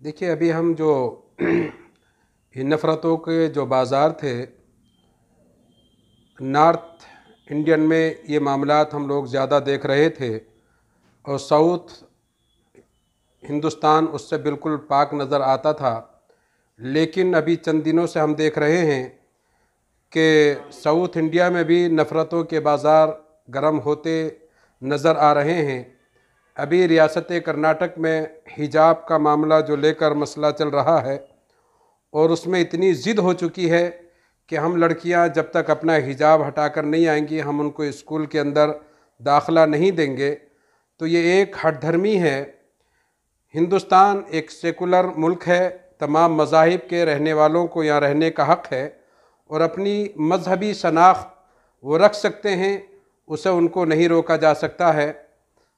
देखिए, अभी हम जो इन नफ़रतों के जो बाज़ार थे, नॉर्थ इंडियन में ये मामलात हम लोग ज़्यादा देख रहे थे और साउथ हिंदुस्तान उससे बिल्कुल पाक नज़र आता था। लेकिन अभी चंद दिनों से हम देख रहे हैं कि साउथ इंडिया में भी नफ़रतों के बाज़ार गर्म होते नज़र आ रहे हैं। अभी रियासत कर्नाटक में हिजाब का मामला जो लेकर मसला चल रहा है और उसमें इतनी ज़िद हो चुकी है कि हम लड़कियां जब तक अपना हिजाब हटाकर नहीं आएंगी हम उनको स्कूल के अंदर दाखिला नहीं देंगे। तो ये एक हठधर्मी है। हिंदुस्तान एक सेकुलर मुल्क है, तमाम मज़ाहिब के रहने वालों को यहाँ रहने का हक़ है और अपनी मजहबी शनाख्त वो रख सकते हैं, उसे उनको नहीं रोका जा सकता है।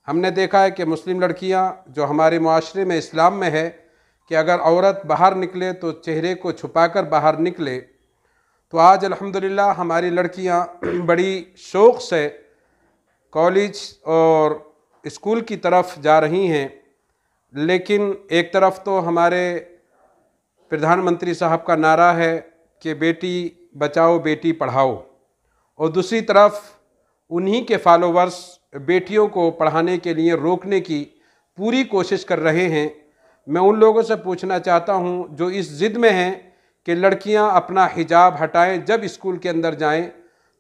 हमने देखा है कि मुस्लिम लड़कियाँ जो हमारे मुआशरे में इस्लाम में है कि अगर औरत बाहर निकले तो चेहरे को छुपाकर बाहर निकले, तो आज अल्हम्दुलिल्लाह हमारी लड़कियाँ बड़ी शौक़ से कॉलेज और स्कूल की तरफ जा रही हैं। लेकिन एक तरफ तो हमारे प्रधानमंत्री साहब का नारा है कि बेटी बचाओ बेटी पढ़ाओ, और दूसरी तरफ उन्हीं के फॉलोवर्स बेटियों को पढ़ाने के लिए रोकने की पूरी कोशिश कर रहे हैं। मैं उन लोगों से पूछना चाहता हूं जो इस ज़िद में हैं कि लड़कियां अपना हिजाब हटाएं जब स्कूल के अंदर जाएं,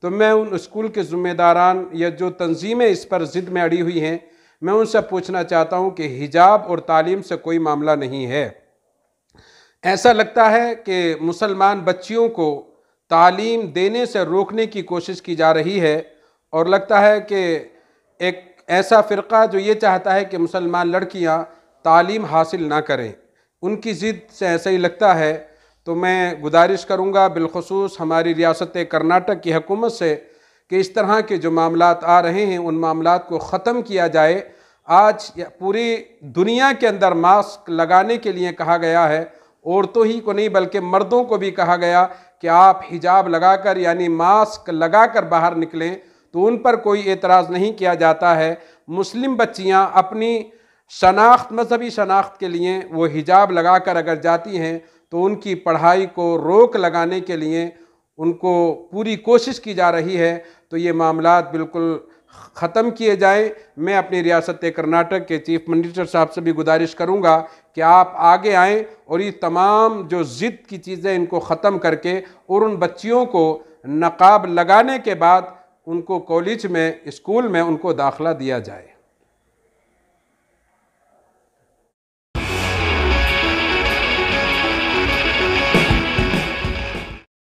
तो मैं उन स्कूल के ज़िम्मेदारान या जो तंजीमें इस पर ज़िद में अड़ी हुई हैं, मैं उनसे पूछना चाहता हूं कि हिजाब और तालीम से कोई मामला नहीं है। ऐसा लगता है कि मुसलमान बच्चियों को तालीम देने से रोकने की कोशिश की जा रही है और लगता है कि एक ऐसा फ़िरका जो ये चाहता है कि मुसलमान लड़कियां तालीम हासिल ना करें, उनकी ज़िद से ऐसा ही लगता है। तो मैं गुजारिश करूँगा बिलखुसूस हमारी रियासत कर्नाटक की हुकूमत से कि इस तरह के जो मामलात आ रहे हैं उन मामलात को ख़त्म किया जाए। आज पूरी दुनिया के अंदर मास्क लगाने के लिए कहा गया है, औरतों ही को नहीं बल्कि मर्दों को भी कहा गया कि आप हिजाब लगाकर यानी मास्क लगाकर बाहर निकलें, तो उन पर कोई एतराज़ नहीं किया जाता है। मुस्लिम बच्चियां अपनी शनाख्त मजहबी शनाख्त के लिए वो हिजाब लगाकर अगर जाती हैं तो उनकी पढ़ाई को रोक लगाने के लिए उनको पूरी कोशिश की जा रही है। तो ये मामलात बिल्कुल ख़त्म किए जाएं। मैं अपनी रियासत कर्नाटक के चीफ मिनिस्टर साहब से भी गुजारिश करूंगा कि आप आगे आएं और ये तमाम जो ज़िद की चीज़ें इनको ख़त्म करके और उन बच्चियों को नकाब लगाने के बाद उनको कॉलेज में स्कूल में उनको दाखिला दिया जाए।